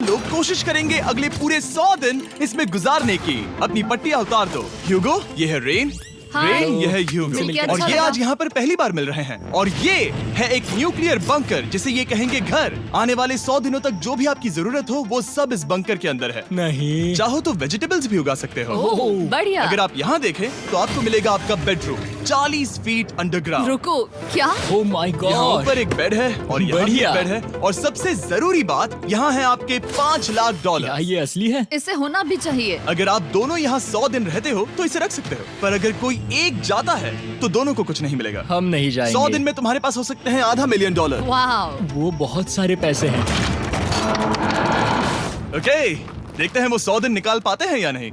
लोग कोशिश करेंगे अगले पूरे 100 दिन इसमें गुजारने की। अपनी पट्टियां उतार दो। ह्यूगो, ये है रेन। रेन, ये है ह्यूगो। और ये आज यहाँ पर पहली बार मिल रहे हैं। और ये है एक न्यूक्लियर बंकर, जिसे ये कहेंगे घर। आने वाले 100 दिनों तक जो भी आपकी जरूरत हो वो सब इस बंकर के अंदर है। नहीं, चाहो तो वेजिटेबल्स भी उगा सकते हो। बढ़िया। अगर आप यहाँ देखें तो आपको मिलेगा आपका बेडरूम 40 फीट अंडरग्राउंड। रुको, क्या? ओह माय यहाँ गॉड। ऊपर एक बेड है और यहाँ भी एक बढ़िया। बेड है। और सबसे जरूरी बात, यहाँ है आपके $5 लाख। क्या ये असली है? इसे होना भी चाहिए। अगर आप दोनों यहाँ 100 दिन रहते हो तो इसे रख सकते हो, पर अगर कोई एक जाता है तो दोनों को कुछ नहीं मिलेगा। हम नहीं जाएंगे। 100 दिन में तुम्हारे पास हो सकते हैं $500 मिलियन। वाह। वो बहुत सारे पैसे हैं। ओके, देखते हैं वो 100 दिन निकाल पाते हैं या नहीं।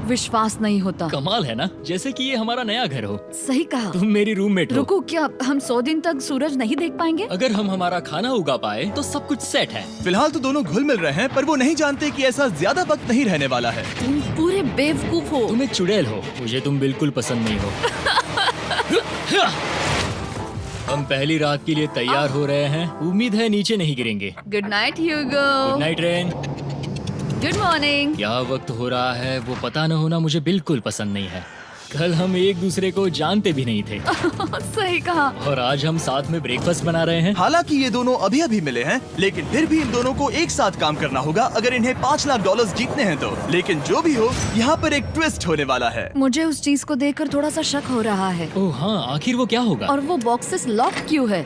विश्वास नहीं होता। कमाल है ना, जैसे कि ये हमारा नया घर हो। सही कहा। तुम मेरी रूममेट हो। रुको, क्या हम 100 दिन तक सूरज नहीं देख पाएंगे? अगर हम हमारा खाना उगा पाए तो सब कुछ सेट है। फिलहाल तो दोनों घुल मिल रहे हैं, पर वो नहीं जानते कि ऐसा ज्यादा वक्त नहीं रहने वाला है। तुम पूरे बेवकूफ हो। तुम एक चुड़ैल हो, मुझे तुम बिल्कुल पसंद नहीं हो। हम पहली रात के लिए तैयार हो रहे हैं। उम्मीद है नीचे नहीं गिरेंगे। Good night Hugo. Good night Ren. Good morning. क्या वक्त हो रहा है वो पता न होना मुझे बिल्कुल पसंद नहीं है। कल हम एक दूसरे को जानते भी नहीं थे सही कहा। और आज हम साथ में ब्रेकफास्ट बना रहे हैं। हालांकि ये दोनों अभी अभी मिले हैं, लेकिन फिर भी इन दोनों को एक साथ काम करना होगा अगर इन्हें $5 लाख जीतने हैं तो। लेकिन जो भी हो, यहाँ पर एक ट्विस्ट होने वाला है। मुझे उस चीज को देखकर थोड़ा सा शक हो रहा है। ओह हाँ, आखिर वो क्या होगा? और वो बॉक्सेस लॉक क्यों है?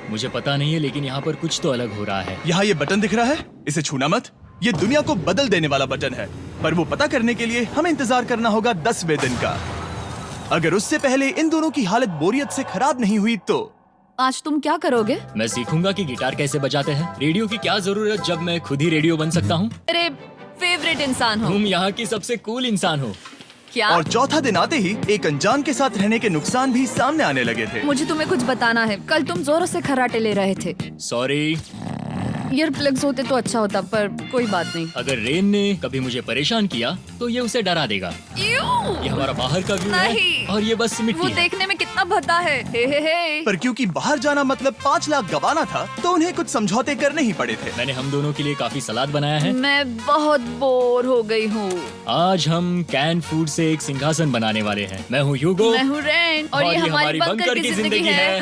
मुझे पता नहीं है, लेकिन यहाँ पर कुछ तो अलग हो रहा है। यहाँ ये बटन दिख रहा है, इसे छूना मत। ये दुनिया को बदल देने वाला बटन है, पर वो पता करने के लिए हमें इंतजार करना होगा 10वें दिन का। अगर उससे पहले इन दोनों की हालत बोरियत से खराब नहीं हुई तो। आज तुम क्या करोगे? मैं सीखूंगा कि गिटार कैसे बजाते हैं। रेडियो की क्या जरूरत जब मैं खुद ही रेडियो बन सकता हूँ। मेरे फेवरेट इंसान हो। तुम यहाँ की सबसे कूल इंसान हो। क्या? और चौथा दिन आते ही एक अनजान के साथ रहने के नुकसान भी सामने आने लगे थे। मुझे तुम्हें कुछ बताना है। कल तुम जोरों से खर्राटे ले रहे थे। सॉरी। ईयर प्लग्स होते तो अच्छा होता, पर कोई बात नहीं। अगर रेन ने कभी मुझे परेशान किया तो ये उसे डरा देगा। ये हमारा बाहर का व्यू है नहीं। और ये बस मिट्टी वो है। देखने में कितना भद्दा है। हे। पर क्योंकि बाहर जाना मतलब 5 लाख गवाना था, तो उन्हें कुछ समझौते करने ही पड़े थे। मैंने हम दोनों के लिए काफी सलाद बनाया है। मैं बहुत बोर हो गई हूँ। आज हम कैन फूड से एक सिंहासन बनाने वाले हैं। मैं हूँ ह्यूगो। मैं हूँ रेन और ये हमारी बंकर की जिंदगी है।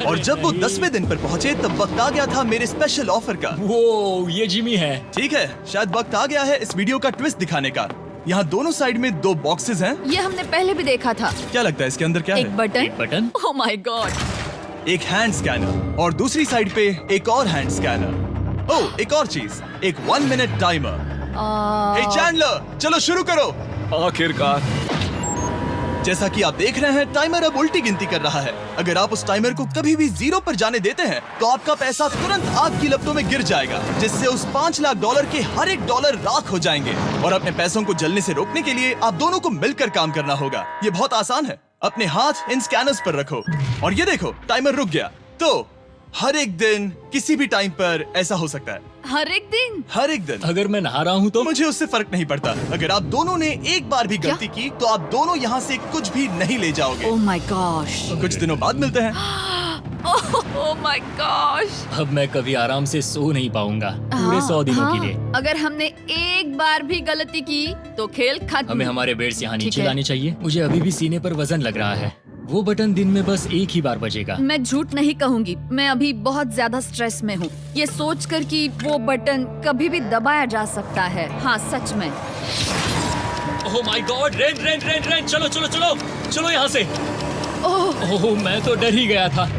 और जब वो 10वें दिन पर पहुँचे तब वक्त आ गया था मेरे स्पेशल ऑफर का। वो ये जिमी है। ठीक है, शायद वक्त आ गया है इस वीडियो का ट्विस्ट दिखाने का। यहाँ दोनों साइड में 2 बॉक्सेस हैं। ये हमने पहले भी देखा था। क्या लगता है इसके अंदर क्या एक है? बटन। एक बटन। Oh my God. एक हैंड स्कैनर और दूसरी साइड पे एक और हैंड स्कैनर। ओह, एक और चीज, एक 1 मिनट टाइमर। हे चैंडलर, चलो शुरू करो। आखिरकार। जैसा कि आप देख रहे हैं, टाइमर अब उल्टी गिनती कर रहा है। अगर आप उस टाइमर को कभी भी 0 पर जाने देते हैं तो आपका पैसा तुरंत आग की लपटों में गिर जाएगा, जिससे उस $5 लाख के हर एक डॉलर राख हो जाएंगे। और अपने पैसों को जलने से रोकने के लिए आप दोनों को मिलकर काम करना होगा। ये बहुत आसान है। अपने हाथ इन स्कैनर्स पर रखो और ये देखो, टाइमर रुक गया। तो हर एक दिन किसी भी टाइम पर ऐसा हो सकता है। हर एक दिन? हर एक दिन। अगर मैं नहा रहा हूँ तो मुझे उससे फर्क नहीं पड़ता। अगर आप दोनों ने एक बार भी गलती की तो आप दोनों यहाँ से कुछ भी नहीं ले जाओगे। Oh my gosh. कुछ दिनों बाद मिलते हैं। Oh my gosh. अब मैं कभी आराम से सो नहीं पाऊंगा पूरे 100 दिनों के लिए। अगर हमने एक बार भी गलती की तो खेल खत्म। हमें हमारे बेड्स यहाँ ठीक नीचे है। लाने चाहिए। मुझे अभी भी सीने पर वजन लग रहा है। वो बटन दिन में बस एक ही बार बजेगा। मैं झूठ नहीं कहूंगी, मैं अभी बहुत ज्यादा स्ट्रेस में हूँ, ये सोचकर कि वो बटन कभी भी दबाया जा सकता है। हाँ सच में। ओह my God, rain rain rain rain, चलो चलो चलो चलो यहाँ से। ओह मैं तो डर ही गया था।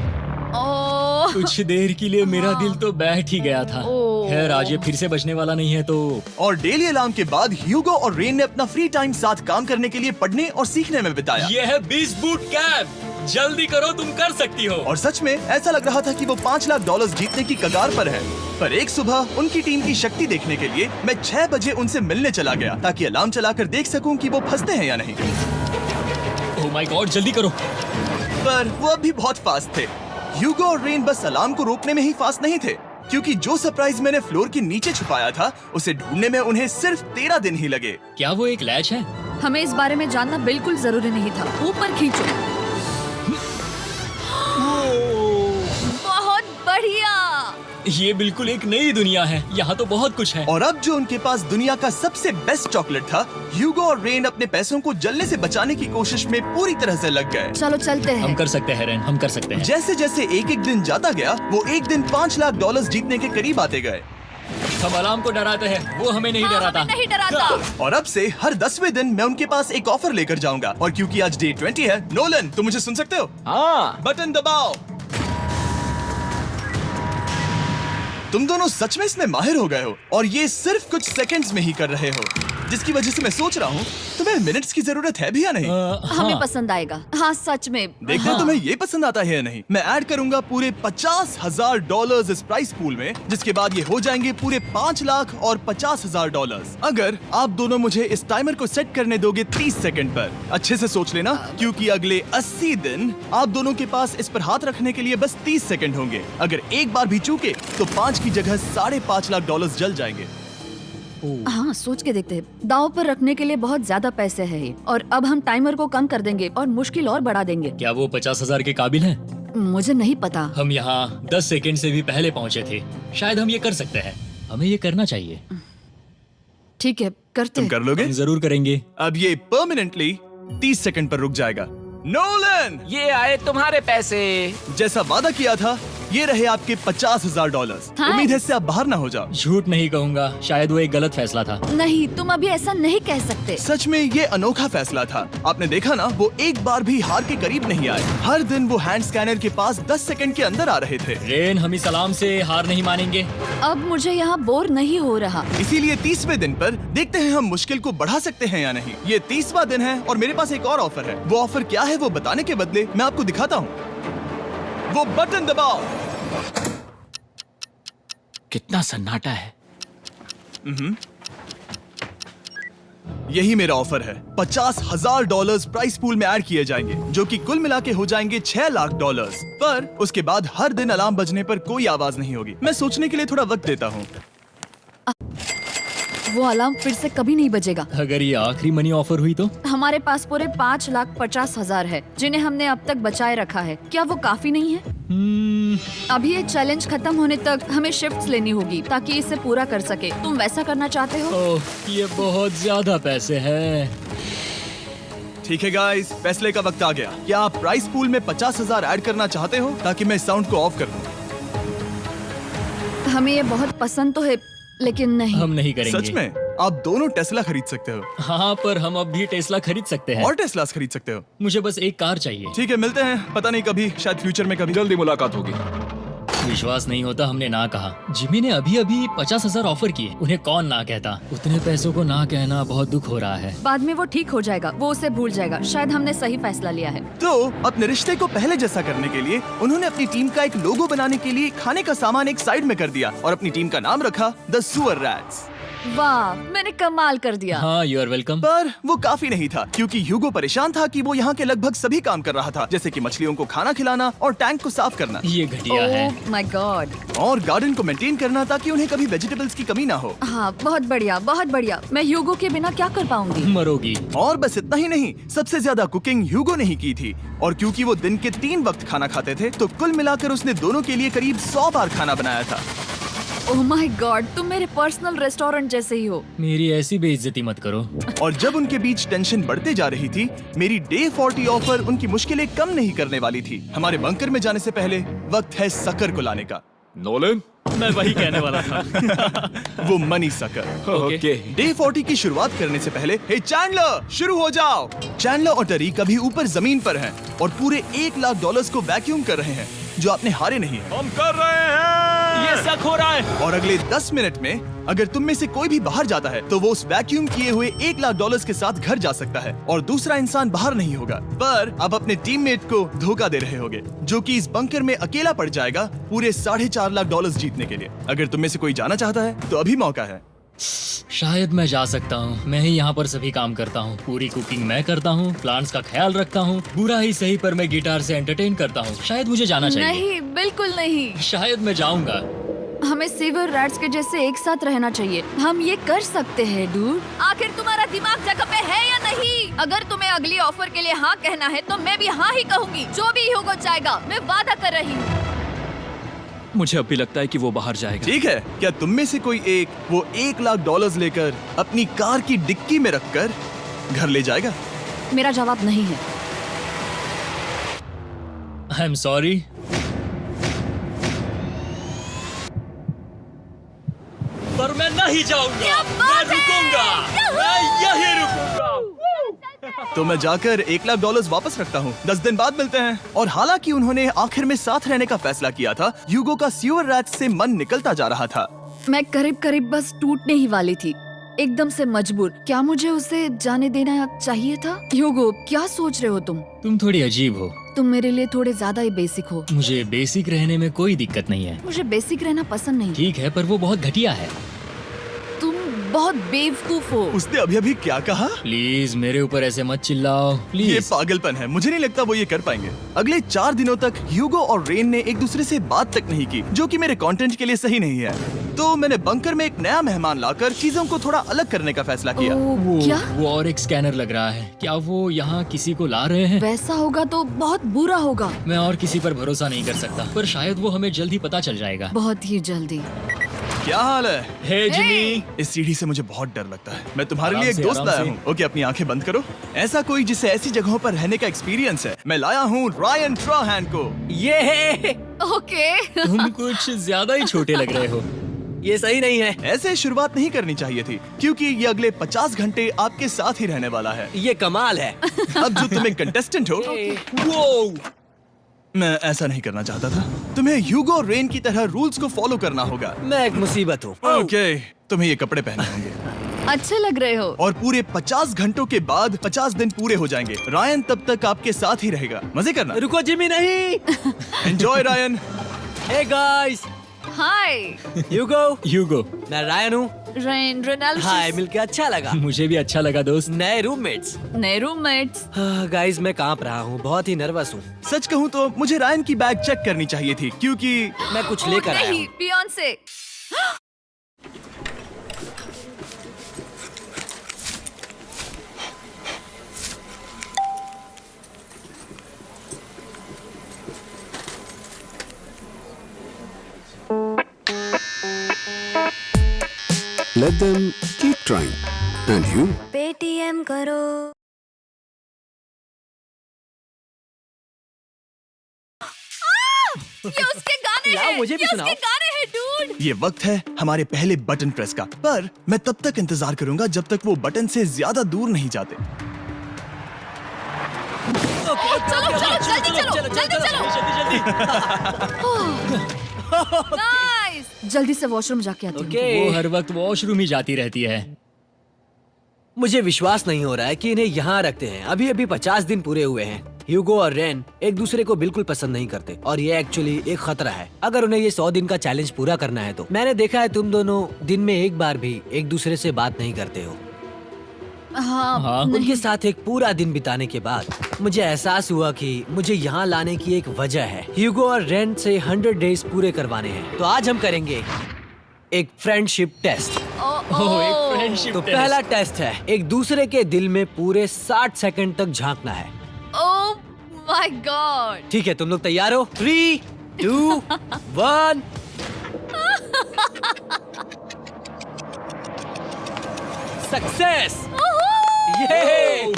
ओह कुछ देर के लिए मेरा दिल तो बैठ ही गया था। ओह। खैर आज ये फिर से बचने वाला नहीं है तो। और डेली अलार्म के बाद ह्यूगो और रेन ने अपना फ्री टाइम साथ काम करने के लिए पढ़ने और सीखने में बिताया। ये है 20 बूट कैप। जल्दी करो, तुम कर सकती हो। और सच में ऐसा लग रहा था कि वो $5 लाख जीतने की कगार पर है। पर एक सुबह उनकी टीम की शक्ति देखने के लिए मैं 6 बजे उनसे मिलने चला गया, ताकि अलार्म चलाकर देख सकूं कि वो फंसते हैं या नहीं। ओह माय गॉड, जल्दी करो। पर वो अब भी बहुत फास्ट थे। ह्यूगो और रेन बस अलार्म को रोकने में ही फास्ट नहीं थे, क्योंकि जो सरप्राइज मैंने फ्लोर के नीचे छुपाया था उसे ढूंढने में उन्हें सिर्फ 13 दिन ही लगे। क्या वो एक लैच है? हमें इस बारे में जानना बिल्कुल जरूरी नहीं था। ऊपर खींचो। बहुत ये बिल्कुल एक नई दुनिया है। यहाँ तो बहुत कुछ है। और अब जो उनके पास दुनिया का सबसे बेस्ट चॉकलेट था, ह्यूगो और रेन अपने पैसों को जलने से बचाने की कोशिश में पूरी तरह से लग गए। चलो चलते हम हैं। कर सकते हैं रेन, हम कर सकते हैं। जैसे जैसे एक एक दिन जाता गया, वो एक दिन $5 लाख जीतने के करीब आते गए। हम अलार्म को डराते हैं, वो हमें नहीं हाँ, डराता। हमें नहीं डराता। और अब से हर 10वें दिन मैं उनके पास एक ऑफर लेकर जाऊंगा। और क्योंकि आज डे 20 है, नोलन तुम मुझे सुन सकते हो? हाँ। बटन दबाओ। तुम दोनों सच में इसमें माहिर हो गए हो और ये सिर्फ कुछ सेकंड्स में ही कर रहे हो, जिसकी वजह से मैं सोच रहा हूँ तुम्हें मिनट्स की जरूरत है भी या नहीं। हमें पसंद आएगा। हाँ सच में। देखते हैं तुम्हें ये पसंद आता है या नहीं। मैं ऐड करूंगा पूरे $50,000 इस प्राइस पूल में, जिसके बाद ये हो जाएंगे पूरे $5,50,000। अगर आप दोनों मुझे इस टाइमर को सेट करने दोगे 30 सेकंड पर। अच्छे से सोच लेना, क्योंकि अगले 80 दिन आप दोनों के पास इस पर हाथ रखने के लिए बस 30 सेकंड होंगे। अगर एक बार भी चूके तो 5 की जगह $5.5 लाख जल जाएंगे। हाँ सोच के देखते हैं। दाव पर रखने के लिए बहुत ज्यादा पैसे है ये। और अब हम टाइमर को कम कर देंगे और मुश्किल और बढ़ा देंगे। क्या वो 50,000 के काबिल हैं? मुझे नहीं पता। हम यहाँ 10 सेकंड से भी पहले पहुँचे थे। शायद हम ये कर सकते हैं। हमें ये करना चाहिए। ठीक है करते तुम हैं। कर लोगे? हम जरूर करेंगे। अब ये परमानेंटली 30 सेकंड पर रुक जाएगा। नोलन, ये आए तुम्हारे पैसे। जैसा वादा किया था, ये रहे आपके $50,000। हाँ। उम्मीद है इससे आप बाहर ना हो जाओ। झूठ नहीं कहूँगा, शायद वो एक गलत फैसला था। नहीं तुम अभी ऐसा नहीं कह सकते। सच में ये अनोखा फैसला था। आपने देखा ना, वो एक बार भी हार के करीब नहीं आए। हर दिन वो हैंड स्कैनर के पास 10 सेकंड के अंदर आ रहे थे। रेन, हम इस अलार्म से हार नहीं मानेंगे। अब मुझे यहाँ बोर नहीं हो रहा। इसीलिए 30वें दिन पर देखते हैं हम मुश्किल को बढ़ा सकते हैं या नहीं। ये 30वां दिन है और मेरे पास एक और ऑफर है। वो ऑफर क्या है वो बताने के बदले मैं आपको दिखाता हूँ। वो बटन दबाओ। कितना सन्नाटा है। यही मेरा ऑफर है। $50,000 प्राइस पूल में ऐड किए जाएंगे, जो कि कुल मिला के हो जाएंगे $6 लाख। पर उसके बाद हर दिन अलार्म बजने पर कोई आवाज नहीं होगी। मैं सोचने के लिए थोड़ा वक्त देता हूँ। वो अलार्म फिर से कभी नहीं बजेगा। अगर ये आखिरी मनी ऑफर हुई तो? हमारे पास पूरे 5,50,000 है, जिन्हें हमने अब तक बचाए रखा है। क्या वो काफी नहीं है? अभी ये चैलेंज खत्म होने तक हमें शिफ्ट्स लेनी होगी ताकि इसे पूरा कर सके। तुम वैसा करना चाहते हो? ओह, ये बहुत ज्यादा पैसे हैं। ठीक है गाइस, फैसले का वक्त आ गया। क्या आप प्राइस पूल में 50,000 ऐड करना चाहते हो ताकि मैं साउंड को ऑफ कर दूं? हमें ये बहुत पसंद तो है, लेकिन नहीं। हम नहीं करेंगे। सच में? आप दोनों टेस्ला खरीद सकते हो हाँ, पर हम अब भी टेस्ला खरीद सकते हैं। और टेस्लास खरीद सकते हो। मुझे बस एक कार चाहिए। ठीक है, मिलते हैं। पता नहीं कभी, शायद फ्यूचर में कभी। जल्दी मुलाकात होगी। विश्वास नहीं होता हमने ना कहा। जिमी ने अभी अभी 50,000 ऑफर किए। उन्हें कौन ना कहता। उतने पैसों को ना कहना बहुत दुख हो रहा है। बाद में वो ठीक हो जाएगा, वो उसे भूल जाएगा। शायद हमने सही फैसला लिया है। तो अपने रिश्ते को पहले जैसा करने के लिए उन्होंने अपनी टीम का एक लोगो बनाने के लिए खाने का सामान एक साइड में कर दिया और अपनी टीम का नाम रखा द सुअर रैट्स। वाह, मैंने कमाल कर दिया। हाँ, यू आर वेलकम। पर वो काफी नहीं था, क्योंकि ह्यूगो परेशान था कि वो यहाँ के लगभग सभी काम कर रहा था, जैसे कि मछलियों को खाना खिलाना और टैंक को साफ करना ये घटिया है। ओह माय गॉड। और गार्डन को मेंटेन करना ताकि उन्हें कभी वेजिटेबल्स की कमी ना हो। हाँ बहुत बढ़िया, बहुत बढ़िया। मैं ह्यूगो के बिना क्या कर पाऊंगी? मरोगी। और बस इतना ही नहीं, सबसे ज्यादा कुकिंग ह्यूगो ने ही की थी। और क्योंकि वो दिन के 3 वक्त खाना खाते थे, तो कुल मिलाकर उसने दोनों के लिए करीब 100 बार खाना बनाया था। ओह माय गॉड, तुम मेरे पर्सनल रेस्टोरेंट जैसे ही हो। मेरी ऐसी बेइज्जती मत करो। और जब उनके बीच टेंशन बढ़ते जा रही थी, मेरी डे 40 ऑफर उनकी मुश्किलें कम नहीं करने वाली थी। हमारे बंकर में जाने से पहले वक्त है सकर को लाने का। नोलन, मैं वही कहने वाला था। वो मनी सकर। ओके। डे 40 की शुरुआत करने से पहले, हे चैंडलर, शुरू हो जाओ। चैंडलर और टरी कभी ऊपर जमीन पर हैं और पूरे $1 लाख को वैक्यूम कर रहे हैं, जो आपने हारे नहीं है। हम कर रहे हैं। ये शक हो रहा है। और अगले 10 मिनट में अगर तुम में से कोई भी बाहर जाता है, तो वो उस वैक्यूम किए हुए $1 लाख के साथ घर जा सकता है और दूसरा इंसान बाहर नहीं होगा। पर आप अपने टीममेट को धोखा दे रहे होगे, जो कि इस बंकर में अकेला पड़ जाएगा पूरे $4.5 लाख जीतने के लिए। अगर तुम में से कोई जाना चाहता है, तो अभी मौका है। शायद मैं जा सकता हूँ। मैं ही यहाँ पर सभी काम करता हूँ। पूरी कुकिंग मैं करता हूँ, प्लांट्स का ख्याल रखता हूँ। बुरा ही सही, पर मैं गिटार से एंटरटेन करता हूँ। शायद मुझे जाना चाहिए। नहीं, बिल्कुल नहीं। शायद मैं जाऊंगा। हमें सीवर रैट्स के जैसे एक साथ रहना चाहिए। हम ये कर सकते हैं डूड। आखिर तुम्हारा दिमाग जगह पे है या नहीं? अगर तुम्हें अगली ऑफर के लिए हाँ कहना है, तो मैं भी हाँ ही कहूँगी। जो भी होगा जाएगा, मैं वादा कर रही हूँ। मुझे अब भी लगता है कि वो बाहर जाएगा। ठीक है, क्या तुम में से कोई एक वो $1,00,000 लेकर अपनी कार की डिक्की में रखकर घर ले जाएगा? मेरा जवाब नहीं है। I am sorry. पर मैं नहीं जाऊंगा, मैं रुकूंगा, मैं यही रुकूंगा। तो मैं जाकर $1,00,000 वापस रखता हूँ। 10 दिन बाद मिलते हैं। और हालांकि उन्होंने आखिर में साथ रहने का फैसला किया था, ह्यूगो का सीवर रैट से मन निकलता जा रहा था। मैं करीब करीब बस टूटने ही वाली थी, एकदम से मजबूर। क्या मुझे उसे जाने देना चाहिए था? ह्यूगो, क्या सोच रहे हो तुम? तुम थोड़ी अजीब हो। तुम मेरे लिए थोड़े ज्यादा ही बेसिक हो। मुझे बेसिक रहने में कोई दिक्कत नहीं है। मुझे बेसिक रहना पसंद नहीं। ठीक है, पर वो बहुत घटिया है। तुम बहुत बेवकूफ हो। उसने अभी अभी क्या कहा? प्लीज मेरे ऊपर ऐसे मत चिल्लाओ, ये प्लीज। पागलपन है। मुझे नहीं लगता वो ये कर पाएंगे। अगले 4 दिनों तक ह्यूगो और रेन ने एक दूसरे से बात तक नहीं की, जो कि मेरे कंटेंट के लिए सही नहीं है। तो मैंने बंकर में एक नया मेहमान लाकर चीजों को थोड़ा अलग करने का फैसला किया। ओ, क्या? वो और एक स्कैनर लग रहा है। क्या वो यहाँ किसी को ला रहे हैं? वैसा होगा तो बहुत बुरा होगा। मैं और किसी पर भरोसा नहीं कर सकता, पर शायद वो हमें जल्द ही पता चल जाएगा। बहुत ही जल्दी। क्या हाल है? हे जिमी। इस सीढ़ी से मुझे बहुत डर लगता है। मैं तुम्हारे आराम लिए एक से, दोस्त आराम लाया से। हूँ। ओके, अपनी आंखें बंद करो। ऐसा कोई जिसे ऐसी जगहों पर रहने का एक्सपीरियंस है। मैं लाया हूँ रायन ट्राहैन को। ये है, ओके। तुम कुछ ज्यादा ही छोटे लग रहे हो। ये सही नहीं है। ऐसे शुरुआत नहीं करनी चाहिए थी, क्योंकि ये अगले 50 घंटे आपके साथ ही रहने वाला है। ये कमाल है। अब जो तुम एक कंटेस्टेंट हो, वो मैं ऐसा नहीं करना चाहता था। तुम्हें ह्यूगो और रेन की तरह रूल्स को फॉलो करना होगा। मैं एक मुसीबत हूँ। ओके, तुम्हें ये कपड़े पहनने होंगे। अच्छे लग रहे हो। और पूरे 50 घंटों के बाद 50 दिन पूरे हो जाएंगे। रायन तब तक आपके साथ ही रहेगा। मजे करना। रुको जिमी, नहीं। Enjoy Ryan. हे गाइस, हाय ह्यूगो। ह्यूगो। मैं रायन हूँ। रेनाल्ड। हाय, मिलके अच्छा लगा। मुझे भी अच्छा लगा दोस्त। नए रूममेट्स। नए रूममेट्स। गाइस, मैं कांप रहा हूँ, बहुत ही नर्वस हूँ। सच कहूँ तो मुझे रायन की बैग चेक करनी चाहिए थी, क्योंकि मैं कुछ लेकर आया नहीं, हूँ। Beyonce. Let them keep trying. And you? Paytm करो। ये उसके गाने लाओ, हैं। मुझे भी ये सुनाओ। उसके गाने हैं, डूड। ये वक्त है हमारे पहले बटन प्रेस का। पर मैं तब तक इंतजार करूंगा जब तक वो बटन से ज्यादा दूर नहीं जाते। चलो जल्दी नाइस। जल्दी से वॉशरूम जाके आती हूँ। वो हर वक्त वॉशरूम ही जाती रहती है। मुझे विश्वास नहीं हो रहा है कि इन्हें यहाँ रखते हैं। अभी अभी 50 दिन पूरे हुए हैं। ह्यूगो और रेन एक दूसरे को बिल्कुल पसंद नहीं करते और ये एक्चुअली एक खतरा है। अगर उन्हें ये 100 दिन का चैलेंज पूरा करना है तो। मैंने देखा है तुम दोनों दिन में एक बार भी एक दूसरे से बात नहीं करते हो। हाँ, उनके साथ एक पूरा दिन बिताने के बाद मुझे एहसास हुआ कि मुझे यहाँ लाने की एक वजह है। ह्यूगो और रेन से 100 डेज पूरे करवाने हैं। तो आज हम करेंगे एक फ्रेंडशिप टेस्ट। ओह, एक फ्रेंडशिप तो पहला टेस्ट है, एक दूसरे के दिल में पूरे 60 सेकंड तक झांकना है। ओह माय गॉड। ठीक है, तुम लोग तैयार हो? 3, 2, 1। सक्सेस।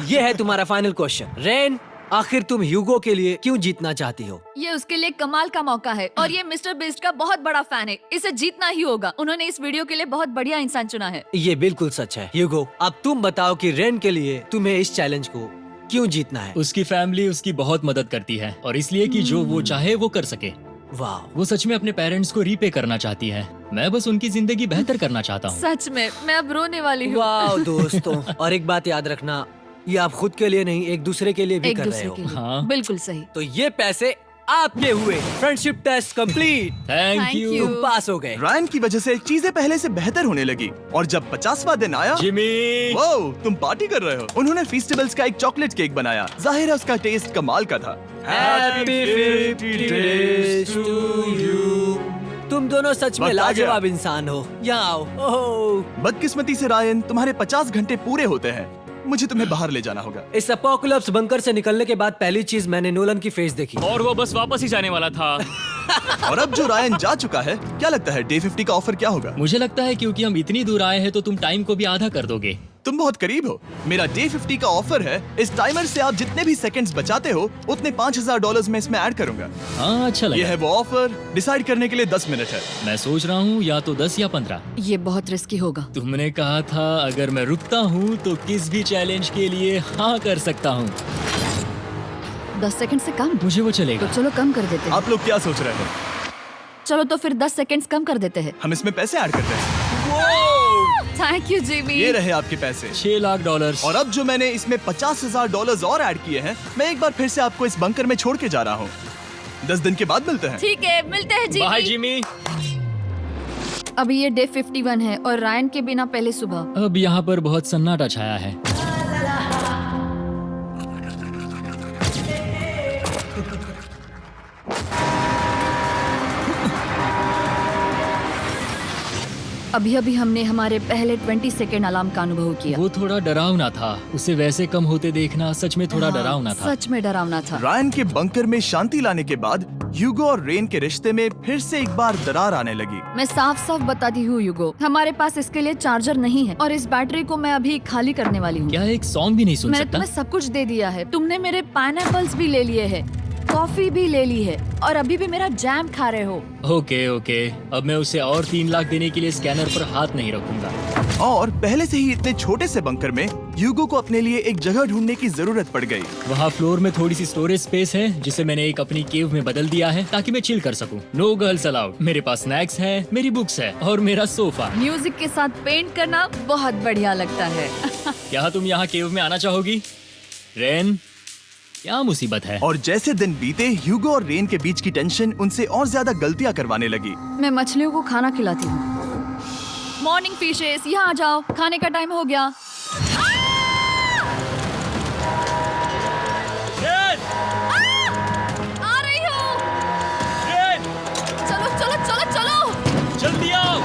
ये है तुम्हारा फाइनल क्वेश्चन। रेन, आखिर तुम ह्यूगो के लिए क्यों जीतना चाहती हो? ये उसके लिए कमाल का मौका है और ये मिस्टर बीस्ट का बहुत बड़ा फैन है। इसे जीतना ही होगा। उन्होंने इस वीडियो के लिए बहुत बढ़िया इंसान चुना है। ये बिल्कुल सच है। ह्यूगो, अब तुम बताओ कि रेन के लिए तुम्हें इस चैलेंज को क्यों जीतना है? उसकी फैमिली उसकी बहुत मदद करती है और इसलिए कि जो वो चाहे वो कर सके। वाह, वो सच में अपने पेरेंट्स को रीपे करना चाहती है। मैं बस उनकी जिंदगी बेहतर करना चाहता हूँ। सच में मैं अब रोने वाली हूँ। वाह दोस्तों। और एक बात याद रखना, ये आप खुद के लिए नहीं, एक दूसरे के लिए भी एक कर रहे दूसरे हो। के लिए। हाँ। बिल्कुल सही। तो ये पैसे आपके हुए। Friendship test complete. Thank Thank you you। तुम पास हो गए। रायन की वजह से चीजें पहले से बेहतर होने लगी। और जब 50वां दिन आया, जिमी। वो तुम पार्टी कर रहे हो। उन्होंने फेस्टिवल्स का एक चॉकलेट केक बनाया। जाहिर है उसका टेस्ट कमाल का था। Happy 50 days to you। तुम दोनों सच में वक्त आ गया। लाजवाब इंसान हो। यहाँ आओ। ओह, बदकिस्मती से रायन, तुम्हारे 50 घंटे पूरे होते हैं। मुझे तुम्हें बाहर ले जाना होगा। इस अपोकलिप्स बंकर से निकलने के बाद पहली चीज मैंने नोलन की फेस देखी। और वो बस वापस ही जाने वाला था। और अब जो रायन जा चुका है, क्या लगता है डे 50 का ऑफर क्या होगा? मुझे लगता है क्योंकि हम इतनी दूर आए हैं तो तुम टाइम को भी आधा कर दोगे। तुम बहुत करीब हो। मेरा डे 50 का ऑफर है, इस टाइमर से आप जितने भी सेकंड्स बचाते हो उतने $5000 में इसमें ऐड करूंगा। हाँ, अच्छा ये लगा। है वो ऑफर। डिसाइड करने के लिए 10 मिनट है। मैं सोच रहा हूँ या तो 10 या 15। ये बहुत रिस्की होगा। तुमने कहा था अगर मैं रुकता हूँ तो किस भी चैलेंज के लिए हाँ कर सकता हूँ। 10 सेकंड से कम? मुझे वो तो चलेगा। चलो कम कर देते हैं। आप लोग क्या सोच रहे हो? चलो तो फिर 10 सेकंड्स कम कर देते हैं। हम इसमें पैसे ऐड करते हैं। Thank you Jimmy. ये रहे आपके पैसे। $6 लाख। और अब जो मैंने इसमें $50,000 और ऐड किए हैं, मैं एक बार फिर से आपको इस बंकर में छोड़ के जा रहा हूँ। 10 दिन के बाद मिलते हैं। ठीक है, मिलते हैं बाय जिमी। जिमी। अभी ये डे 51 है और रायन के बिना पहले सुबह। अब यहाँ पर बहुत सन्नाटा छाया है। अभी अभी हमने हमारे पहले 20 सेकेंड अलार्म का अनुभव किया। वो थोड़ा डरावना था। उसे वैसे कम होते देखना सच में थोड़ा हाँ, डरावना था। सच में डरावना था। रायन के बंकर में शांति लाने के बाद ह्यूगो और रेन के रिश्ते में फिर से एक बार दरार आने लगी। मैं साफ साफ बताती हूँ यूगो, हमारे पास इसके लिए चार्जर नहीं है और इस बैटरी को मैं अभी खाली करने वाली हूँ। क्या एक सॉन्ग भी नहीं सुन मैंने सकता? तुम्हें सब कुछ दे दिया है। तुमने मेरे पाइनएप्पल्स भी ले लिए हैं, कॉफी भी ले ली है और अभी भी मेरा जैम खा रहे हो। ओके ओके, अब मैं उसे और 3 लाख देने के लिए स्कैनर पर हाथ नहीं रखूंगा। और पहले से ही इतने छोटे से बंकर में ह्यूगो को अपने लिए एक जगह ढूंढने की जरूरत पड़ गई। वहाँ फ्लोर में थोड़ी सी स्टोरेज स्पेस है जिसे मैंने एक अपनी केव में बदल दिया है ताकि मैं चिल कर सकूं। No girls allowed. मेरे पास स्नैक्स है, मेरी बुक्स है और मेरा सोफा। म्यूजिक के साथ पेंट करना बहुत बढ़िया लगता है। क्या तुम यहाँ केव में आना चाहोगी? रेन, क्या मुसीबत है? और जैसे दिन बीते, ह्यूगो और रेन के बीच की टेंशन उनसे और ज्यादा गलतियां करवाने लगी। मैं मछलियों को खाना खिलाती हूँ। मॉर्निंग फिशेस, यहाँ आ जाओ, खाने का टाइम हो गया। आ रही हूँ। चलो चलो चलो चलो। जल्दी आओ।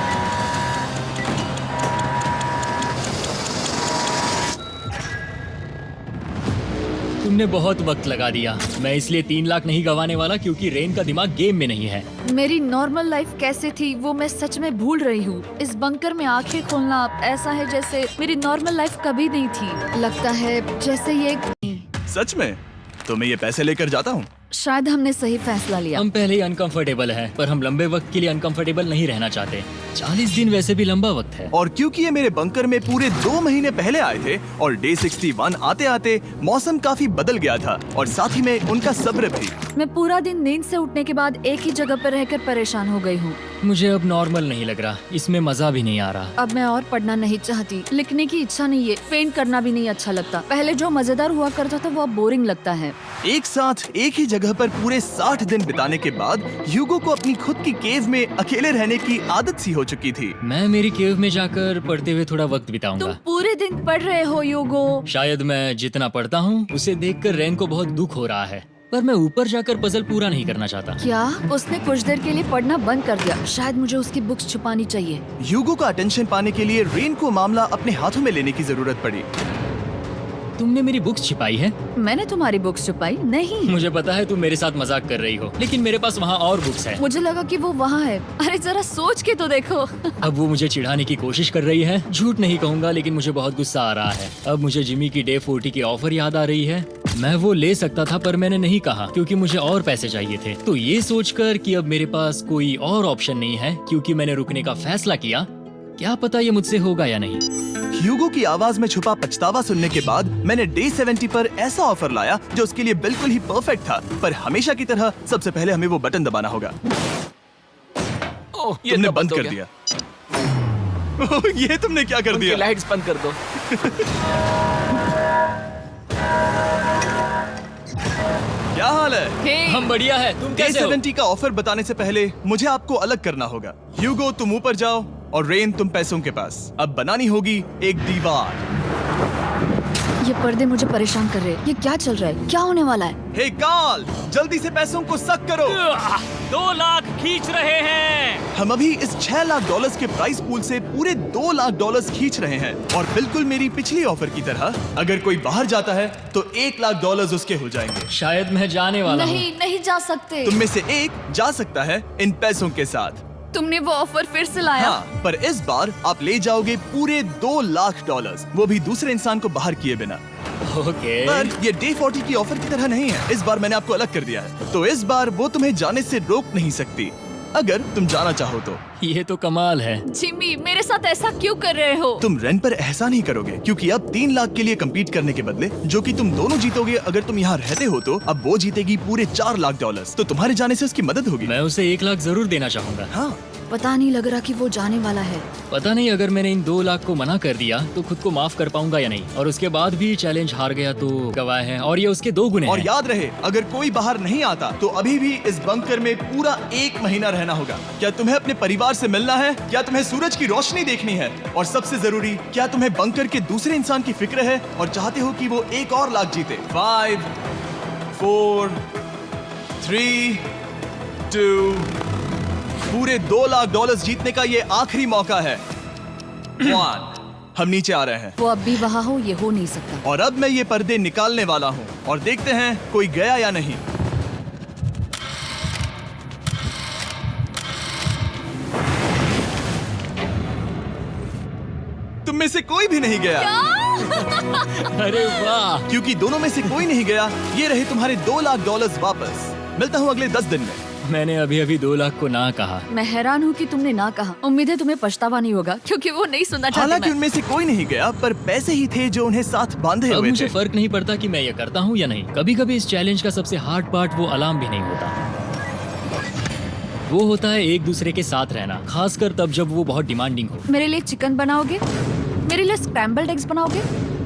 तुमने बहुत वक्त लगा दिया। मैं इसलिए 3 लाख नहीं गंवाने वाला क्योंकि रेन का दिमाग गेम में नहीं है। मेरी नॉर्मल लाइफ कैसे थी वो मैं सच में भूल रही हूँ। इस बंकर में आंखें खोलना ऐसा है जैसे मेरी नॉर्मल लाइफ कभी नहीं थी। लगता है जैसे ये सच में? तो मैं ये पैसे लेकर जाता हूँ। शायद हमने सही फैसला लिया। हम पहले ही अनकंफर्टेबल हैं, पर हम लंबे वक्त के लिए अनकंफर्टेबल नहीं रहना चाहते। 40 दिन वैसे भी लंबा वक्त है। और क्योंकि ये मेरे बंकर में पूरे 2 महीने पहले आए थे और डे 61 आते आते मौसम काफी बदल गया था और साथ ही में उनका सब्र भी। मैं पूरा दिन नींद से उठने के बाद एक ही जगह पर रहकर परेशान हो गई हूँ। मुझे अब नॉर्मल नहीं लग रहा, इसमें मजा भी नहीं आ रहा। अब मैं और पढ़ना नहीं चाहती, लिखने की इच्छा नहीं है, पेंट करना भी नहीं अच्छा लगता। पहले जो मजेदार हुआ करता था वो अब बोरिंग लगता है। एक साथ एक ही जगह पर पूरे 60 दिन बिताने के बाद ह्यूगो को अपनी खुद की केव में अकेले रहने की आदत सी हो चुकी थी। मैं मेरी केव में जाकर पढ़ते हुए थोड़ा वक्त बिताऊंगा। तुम पूरे दिन पढ़ रहे हो यूगो। शायद मैं जितना पढ़ता हूँ उसे देखकर रेन को बहुत दुख हो रहा है, पर मैं ऊपर जाकर पजल पूरा नहीं करना चाहता। क्या उसने कुछ देर के लिए पढ़ना बंद कर दिया? शायद मुझे उसकी बुक्स छुपानी चाहिए। ह्यूगो का अटेंशन पाने के लिए रेन को मामला अपने हाथों में लेने की जरूरत पड़ी। तुमने मेरी बुक्स छिपाई है? मैंने तुम्हारी बुक्स छुपाई नहीं। मुझे पता है तुम मेरे साथ मजाक कर रही हो, लेकिन मेरे पास वहाँ और बुक्स है। मुझे लगा कि वो वहाँ है। अरे जरा सोच के तो देखो। अब वो मुझे चिढ़ाने की कोशिश कर रही है। झूठ नहीं कहूंगा, लेकिन मुझे बहुत गुस्सा आ रहा है। अब मुझे जिमी की डे 40 की ऑफर याद आ रही है। मैं वो ले सकता था पर मैंने नहीं कहा क्योंकि मुझे और पैसे चाहिए थे। तो ये सोचकर कि अब मेरे पास कोई और ऑप्शन नहीं है क्योंकि मैंने रुकने का फैसला किया, क्या पता ये मुझसे होगा या नहीं। ह्यूगो की आवाज में छुपा पछतावा सुनने के बाद मैंने डे 70 पर ऐसा ऑफर लाया जो उसके लिए बिल्कुल ही परफेक्ट था। पर हमेशा की तरह सबसे पहले हमें वो बटन दबाना होगा। ये तुमने तो बंद हो कर गया। दिया। ओह, ये तुमने क्या कर उनकी दिया? लाइट्स बंद कर दो। क्या हाल है? हे, हम बढ़िया है, तुम डे कैसे हो? 70 का ऑफर बताने से पहले मुझे आपको अलग करना होगा। ह्यूगो तुम ऊपर जाओ और रेन तुम पैसों के पास। अब बनानी होगी एक दीवार। ये पर्दे मुझे परेशान कर रहे हैं। ये क्या चल रहा है? क्या होने वाला है? हे कार्ल, जल्दी से पैसों को सक करो। 2 लाख खींच रहे हैं। हम अभी इस 6 लाख डॉलर्स के प्राइस पूल से पूरे 2 लाख डॉलर्स खींच रहे हैं और बिल्कुल मेरी पिछली ऑफर की तरह अगर कोई बाहर जाता है तो 1 लाख डॉलर्स उसके हो जाएंगे। शायद मैं जाने वाला हूँ। नहीं, नहीं जा सकते। तुम में से एक जा सकता है इन पैसों के साथ। तुमने वो ऑफर फिर से लाया। हाँ, पर इस बार आप ले जाओगे पूरे 2 लाख डॉलर्स, वो भी दूसरे इंसान को बाहर किए बिना। ओके। पर ये डे 40 की ऑफर की तरह नहीं है। इस बार मैंने आपको अलग कर दिया है, तो इस बार वो तुम्हें जाने से रोक नहीं सकती अगर तुम जाना चाहो तो। ये तो कमाल है। जिमी, मेरे साथ ऐसा क्यों कर रहे हो? तुम रेंट पर एहसान ही करोगे क्योंकि अब 3 लाख के लिए कम्पीट करने के बदले जो कि तुम दोनों जीतोगे अगर तुम यहाँ रहते हो, तो अब वो जीतेगी पूरे 4 लाख डॉलर्स। तो तुम्हारे जाने से उसकी मदद होगी। मैं उसे 1 लाख जरूर देना चाहूंगा। हाँ, पता नहीं लग रहा कि वो जाने वाला है। पता नहीं अगर मैंने इन 2 लाख को मना कर दिया तो खुद को माफ कर पाऊंगा या नहीं, और उसके बाद भी चैलेंज हार गया तो गवाह है, और ये उसके 2 गुने और हैं। याद रहे अगर कोई बाहर नहीं आता तो अभी भी इस बंकर में पूरा 1 महीना रहना होगा। क्या तुम्हें अपने परिवार से मिलना है? क्या तुम्हें सूरज की रोशनी देखनी है? और सबसे जरूरी, क्या तुम्हें बंकर के दूसरे इंसान की फिक्र है और चाहते हो कि वो 1 और लाख जीते? 5, 4, 3, 2, पूरे 2 लाख डॉलर्स जीतने का ये आखिरी मौका है। 1, हम नीचे आ रहे हैं वो अब भी वहाँ हो, ये हो नहीं सकता। और अब मैं ये पर्दे निकालने वाला हूँ और देखते हैं कोई गया या नहीं। तुम में से कोई भी नहीं गया। अरे वाह। क्योंकि दोनों में से कोई नहीं गया, ये रहे तुम्हारे 2 लाख डॉलर्स वापस। मिलता हूँ अगले 10 दिन में। मैंने अभी 2 लाख को ना कहा। मैं हैरान हूँ कि तुमने ना कहा। उम्मीद है तुम्हें पछतावा नहीं होगा क्योंकि वो नहीं सुनना चाहते। हालांकि मैं। उनमें से कोई नहीं गया, पर पैसे ही थे जो उन्हें साथ बांधे अब हुए मुझे थे। फर्क नहीं पड़ता कि मैं ये करता हूँ या नहीं। कभी कभी इस चैलेंज का सबसे हार्ड पार्ट वो अलार्म भी नहीं होता, वो होता है एक दूसरे के साथ रहना, खासकर तब जब वो बहुत डिमांडिंग हो। मेरे लिए चिकन बनाओगे? मेरे लिए स्क्रैम्बल्ड एग्स बनाओगे?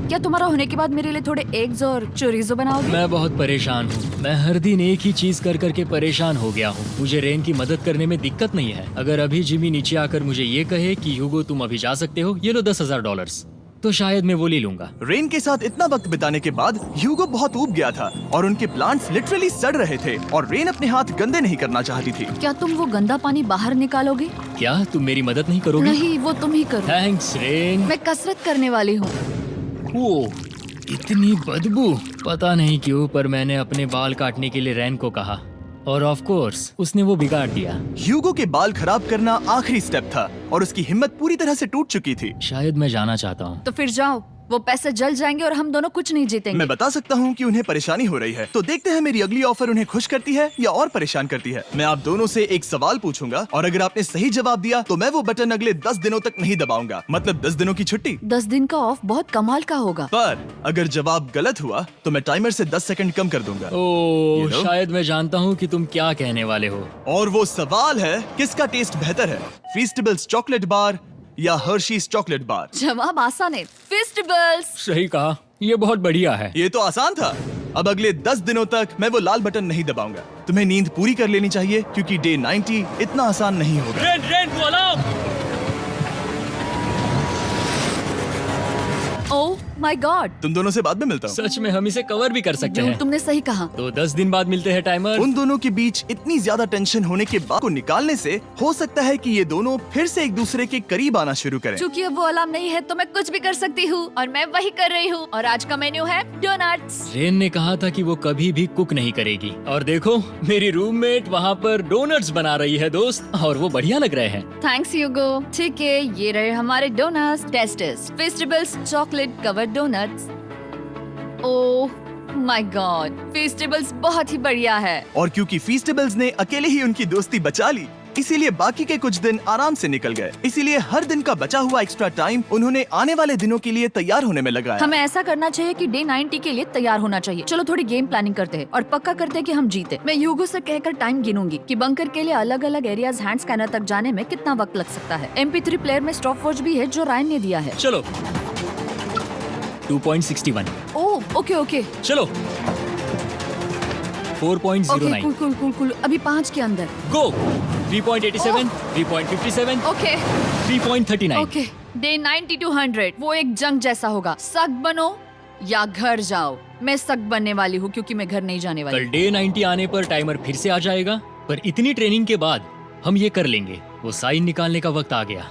क्या तुम्हारा होने के बाद मेरे लिए थोड़े एग्स और चोरिजो बनाओगे? मैं बहुत परेशान हूँ। मैं हर दिन एक ही चीज कर करके परेशान हो गया हूँ। मुझे रेन की मदद करने में दिक्कत नहीं है। अगर अभी जिमी नीचे आकर मुझे ये कहे कि ह्यूगो तुम अभी जा सकते हो, ये लो 10,000 डॉलर्स, तो शायद मैं वो ले लूंगा। रेन के साथ इतना वक्त बिताने के बाद ह्यूगो बहुत ऊब गया था और उनके प्लांट्स लिटरली सड़ रहे थे और रेन अपने हाथ गंदे नहीं करना चाहती थी। क्या तुम वो गंदा पानी बाहर निकालोगे? क्या तुम मेरी मदद नहीं करोगी? नहीं, वो तुम ही करो। Thanks rain. मैं कसरत करने वाली हूँ। वो इतनी बदबू। पता नहीं क्यों, पर मैंने अपने बाल काटने के लिए रेन को कहा और ऑफ कोर्स उसने वो बिगाड़ दिया। ह्यूगो के बाल खराब करना आखिरी स्टेप था और उसकी हिम्मत पूरी तरह से टूट चुकी थी। शायद मैं जाना चाहता हूँ। तो फिर जाओ, वो पैसे जल जाएंगे और हम दोनों कुछ नहीं जीतेंगे। मैं बता सकता हूँ कि उन्हें परेशानी हो रही है, तो देखते हैं मेरी अगली ऑफर उन्हें खुश करती है या और परेशान करती है। मैं आप दोनों से एक सवाल पूछूंगा और अगर आपने सही जवाब दिया तो मैं वो बटन अगले 10 दिनों तक नहीं दबाऊंगा, मतलब 10 दिनों की छुट्टी। 10 दिन का ऑफ बहुत कमाल का होगा। पर अगर जवाब गलत हुआ तो मैं टाइमर से 10 सेकंड कम कर दूंगा। ओह, You know? शायद मैं जानता हूँ कि तुम क्या कहने वाले हो। और वो सवाल है, किसका टेस्ट बेहतर है, फीस्टेबल्स चॉकलेट बार या हर्शीज चॉकलेट बार? जवाब आसान है, फेस्टिवल्स। सही कहा, ये बहुत बढ़िया है। ये तो आसान था। अब अगले 10 दिनों तक मैं वो लाल बटन नहीं दबाऊंगा। तुम्हें नींद पूरी कर लेनी चाहिए क्योंकि डे 90 इतना आसान नहीं होगा। ओह माय गॉड, तुम दोनों से बाद में मिलता हूँ। सच में हम इसे कवर भी कर सकते हैं। तुमने सही कहा। तो 10 दिन बाद मिलते हैं टाइमर। उन दोनों के बीच इतनी ज्यादा टेंशन होने के बाद को निकालने से हो सकता है कि ये दोनों फिर से एक दूसरे के करीब आना शुरू करें। क्योंकि अब वो अलार्म नहीं है तो मैं कुछ भी कर सकती हूँ और मैं वही कर रही हूँ। और आज का मेन्यू है डोनट्स। रेन ने कहा था कि वो कभी भी कुक नहीं करेगी, और देखो मेरी रूममेट वहाँ पर डोनट्स बना रही है दोस्त, और वो बढ़िया लग रहे हैं। Thanks Hugo. ठीक है, ये रहे हमारे donuts. Testers festivals chocolate covered donuts. Oh my God, festivals बहुत ही बढ़िया है। और क्योंकि फीस्टेबल्स ने अकेले ही उनकी दोस्ती बचा ली, इसीलिए बाकी के कुछ दिन आराम से निकल गए। इसीलिए हर दिन का बचा हुआ एक्स्ट्रा टाइम उन्होंने आने वाले दिनों के लिए तैयार होने में लगाया। हमें ऐसा करना चाहिए कि डे 90 के लिए तैयार होना चाहिए। चलो थोड़ी गेम प्लानिंग करते हैं और पक्का करते हैं कि हम जीते। मैं ह्यूगो से कहकर टाइम गिनूंगी कि बंकर के लिए अलग अलग एरियाज हैंड स्कैनर तक जाने में कितना वक्त लग सकता है। MP3 प्लेयर में स्टॉपवॉच भी है जो रायन ने दिया है। चलो 2.61। ओह ओके ओके चलो 4.09। Cool cool cool cool. अभी 5 के अंदर। गो 3.87, 3.57, ओके 3.39। ओके। डे 90 to 100 वो एक जंग जैसा होगा। सग बनो या घर जाओ। मैं सग बनने वाली हूँ क्योंकि मैं घर नहीं जाने वाली। कल डे 90 आने पर टाइमर फिर से आ जाएगा, पर इतनी ट्रेनिंग के बाद हम ये कर लेंगे। वो साइन निकालने का वक्त आ गया।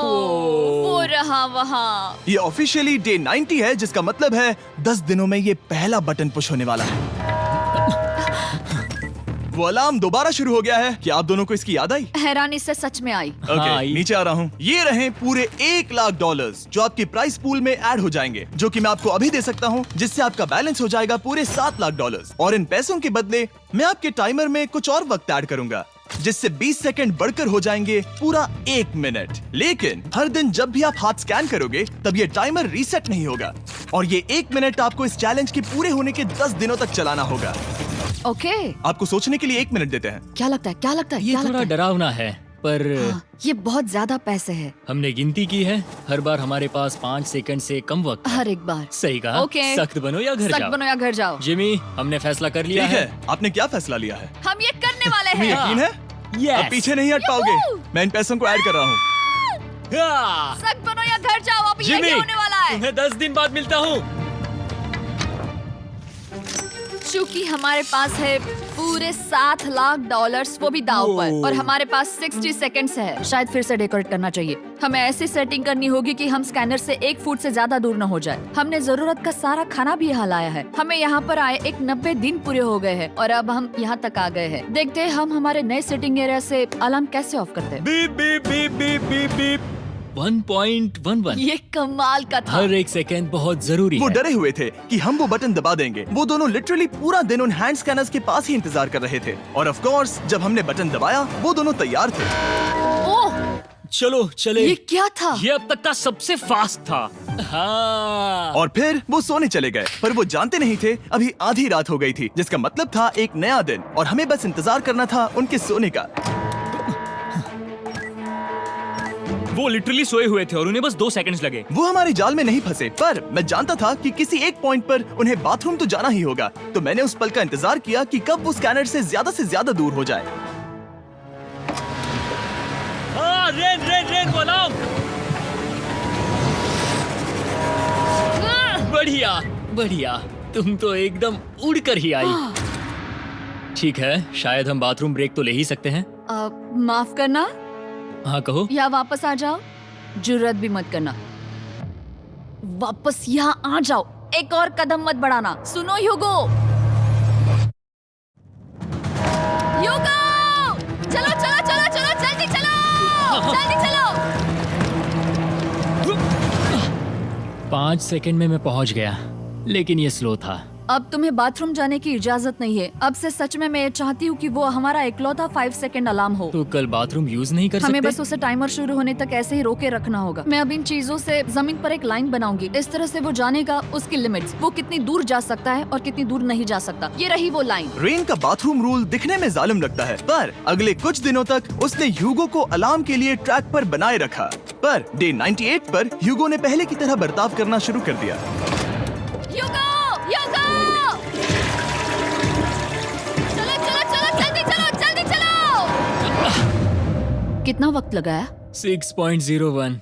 वो रहा वहाँ। ये ऑफिशियली डे 90 है, जिसका मतलब है 10 दिनों में ये पहला बटन पुश होने वाला है। वो अलार्म दोबारा शुरू हो गया है। क्या आप दोनों को इसकी याद आई? हैरानी से सच में आई। ओके, आई। नीचे आ रहा हूँ। ये रहे पूरे $1,00,000 जो आपके प्राइस पूल में ऐड हो जाएंगे, जो कि मैं आपको अभी दे सकता हूँ, जिससे आपका बैलेंस हो जाएगा पूरे $7,00,000। और इन पैसों के बदले मैं आपके टाइमर में कुछ और वक्त ऐड करूंगा, जिससे 20 सेकंड बढ़कर हो जाएंगे पूरा 1 मिनट। लेकिन हर दिन जब भी आप हाथ स्कैन करोगे तब ये टाइमर रीसेट नहीं होगा, और ये 1 मिनट आपको इस चैलेंज के पूरे होने के 10 दिनों तक चलाना होगा। ओके। आपको सोचने के लिए 1 मिनट देते हैं। क्या लगता है, क्या लगता है, ये क्या थोड़ा लगता है? डरावना है, पर हाँ, ये बहुत ज्यादा पैसे हैं। हमने गिनती की है, हर बार हमारे पास 5 सेकंड से कम वक्त है। हर एक बार। सही कहा। ओके। सख्त बनो या घर सख्त जाओ। बनो या घर जाओ। जिमी, हमने फैसला कर लिया ठीक है, आपने क्या फैसला लिया है? हम ये करने वाले तुम्हें हैं। यकीन है? Yes. अब पीछे नहीं हट पाओगे। मैं इन पैसों को ऐड कर रहा हूँ। हाँ। सख्त बनो या घर जाओ। अब जिमी, यही होने वाला है। तुम्हें 10 दिन बाद मिलता हूँ। चूंकि हमारे पास है पूरे $7,00,000, वो भी दाव पर, और हमारे पास 60 सेकंड्स है। शायद फिर से डेकोरेट करना चाहिए। हमें ऐसी सेटिंग करनी होगी कि हम स्कैनर से 1 फुट से ज्यादा दूर न हो जाए। हमने जरूरत का सारा खाना भी यहाँ लाया है। हमें यहाँ पर आए 90 दिन पूरे हो गए हैं, और अब हम यहाँ तक आ गए हैं। देखते हैं हम हमारे नए सेटिंग एरिया से अलार्म कैसे ऑफ करते हैं। Beep beep beep beep beep beep. 1.11। ये कमाल का था। हर एक सेकंड बहुत जरूरी वो है। डरे हुए थे कि हम वो बटन दबा देंगे। वो दोनों लिटरली पूरा दिन उन हैंड स्कैनर्स के पास ही इंतजार कर रहे थे, और ऑफ कोर्स जब हमने बटन दबाया वो दोनों तैयार थे। ओह, चलो चले। ये क्या था? ये अब तक का सबसे फास्ट था। हाँ। और फिर वो सोने चले गए, पर वो जानते नहीं थे अभी आधी रात हो गई थी, जिसका मतलब था एक नया दिन, और हमें बस इंतजार करना था उनके सोने का। वो लिटरली सोए हुए थे और उन्हें बस 2 सेकंड्स लगे। वो हमारे जाल में नहीं फंसे, पर मैं जानता था कि किसी एक पॉइंट पर उन्हें बाथरूम तो जाना ही होगा, तो मैंने उस पल का इंतजार किया कि कब वो स्कैनर से ज्यादा दूर हो जाए। हाँ, रेन रेन रेन बोलाओ। बढ़िया बढ़िया, तुम तो एकदम उड़कर ही आई। ठीक है, शायद हम बाथरूम ब्रेक तो ले ही सकते हैं। माफ करना, हाँ कहो। या वापस आ जाओ। जुर्रत भी मत करना, वापस यहाँ आ जाओ। एक और कदम मत बढ़ाना। सुनो ह्यूगो, ह्यूगो, चलो चलो चलो चलो, जल्दी चलो, जल्दी चलो। 5 सेकंड में मैं पहुंच गया, लेकिन ये स्लो था। अब तुम्हें बाथरूम जाने की इजाजत नहीं है। अब से सच में मैं ये चाहती हूँ कि वो हमारा इकलौता 5 सेकंड अलार्म हो। तो कल बाथरूम यूज नहीं कर हमें सकते? बस उसे टाइमर शुरू होने तक ऐसे ही रोके रखना होगा। मैं अब इन चीजों से जमीन पर एक लाइन बनाऊंगी। इस तरह से वो जानेगा उसकी लिमिट्स, वो कितनी दूर जा सकता है और कितनी दूर नहीं जा सकता। ये रही वो लाइन। रेन का बाथरूम रूल दिखने में जालिम लगता है, पर अगले कुछ दिनों तक उसने ह्यूगो को अलार्म के लिए ट्रैक पर बनाए रखा। पर डे 98 पर ह्यूगो ने पहले की तरह बर्ताव करना शुरू कर दिया। ह्यूगो, ह्यूगो! चलो चलो चलो, जल्दी चलो, जल्दी चलो। कितना वक्त लगाया? 6.01।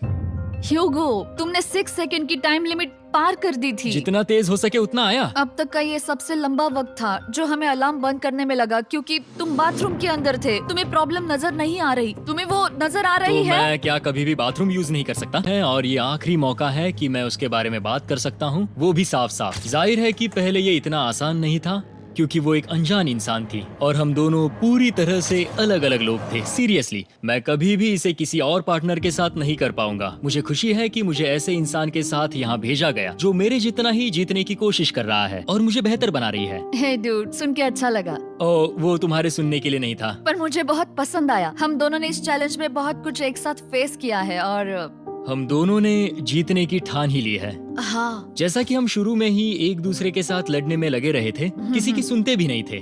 ह्यूगो, तुमने 6 सेकंड की टाइम लिमिट पार कर दी थी। जितना तेज हो सके उतना आया। अब तक का ये सबसे लंबा वक्त था जो हमें अलार्म बंद करने में लगा, क्योंकि तुम बाथरूम के अंदर थे। तुम्हें प्रॉब्लम नजर नहीं आ रही। तुम्हें वो नजर आ रही तो है? मैं क्या कभी भी बाथरूम यूज नहीं कर सकता है? और ये आखिरी मौका है कि मैं उसके बारे में बात कर सकता हूँ, वो भी साफ साफ। जाहिर है कि पहले ये इतना आसान नहीं था, क्योंकि वो एक अनजान इंसान थी और हम दोनों पूरी तरह से अलग अलग लोग थे। सीरियसली, मैं कभी भी इसे किसी और पार्टनर के साथ नहीं कर पाऊंगा। मुझे खुशी है कि मुझे ऐसे इंसान के साथ यहाँ भेजा गया जो मेरे जितना ही जीतने की कोशिश कर रहा है और मुझे बेहतर बना रही है। हे डूड, सुन के अच्छा लगा। ओ, वो तुम्हारे सुनने के लिए नहीं था। पर मुझे बहुत पसंद आया। हम दोनों ने इस चैलेंज में बहुत कुछ एक साथ फेस किया है, और हम दोनों ने जीतने की ठान ही ली है। हाँ। जैसा कि हम शुरू में ही एक दूसरे के साथ लड़ने में लगे रहे थे, किसी की सुनते भी नहीं थे।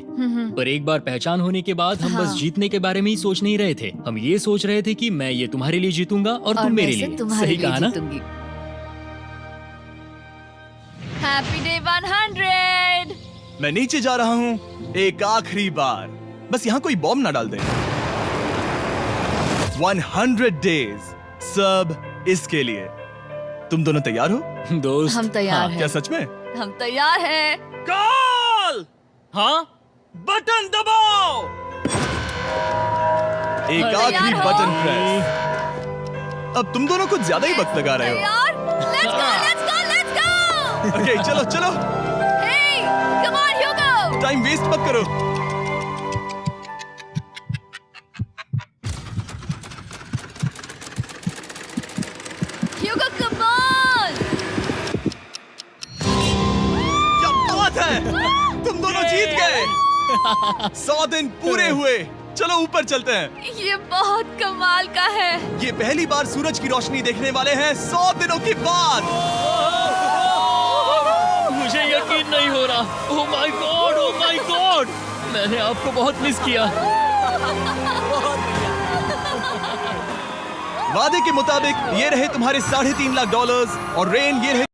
पर एक बार पहचान होने के बाद हम बस हाँ। जीतने के बारे में ही सोच नहीं रहे थे। हम ये सोच रहे थे कि मैं ये तुम्हारे लिए जीतूंगा और तुम मेरे लिए। तुम्हारे सही लिए कहा ना? जीतूंगी। Happy day 100। मैं नीचे जा रहा हूँ एक आखिरी बार, बस यहाँ कोई बॉम्ब ना डाल दे। 100 डेज, सब इसके लिए। तुम दोनों तैयार हो? दोस्त, हम तैयार हाँ, हैं। क्या सच में? हम तैयार हैं। कॉल! हाँ? बटन दबाओ! एक अरे आखिरी यार, बटन हो। प्रेस। अब तुम दोनों कुछ ज्यादा ही वक्त लगा रहे हो। यार, let's go, let's go, let's go! Okay चलो चलो, Hey, come on, Hugo! Time waste मत करो। Hugo, come on! क्या बात है, तुम दोनों जीत गए। 100 दिन पूरे हुए। चलो ऊपर चलते हैं। ये बहुत कमाल का है। ये पहली बार सूरज की रोशनी देखने वाले हैं 100 दिनों के बाद। मुझे यकीन नहीं हो रहा। ओह my God, oh my God, मैंने आपको बहुत मिस किया। वादे के मुताबिक ये रहे तुम्हारे $3.5 लाख और रेन ये रहे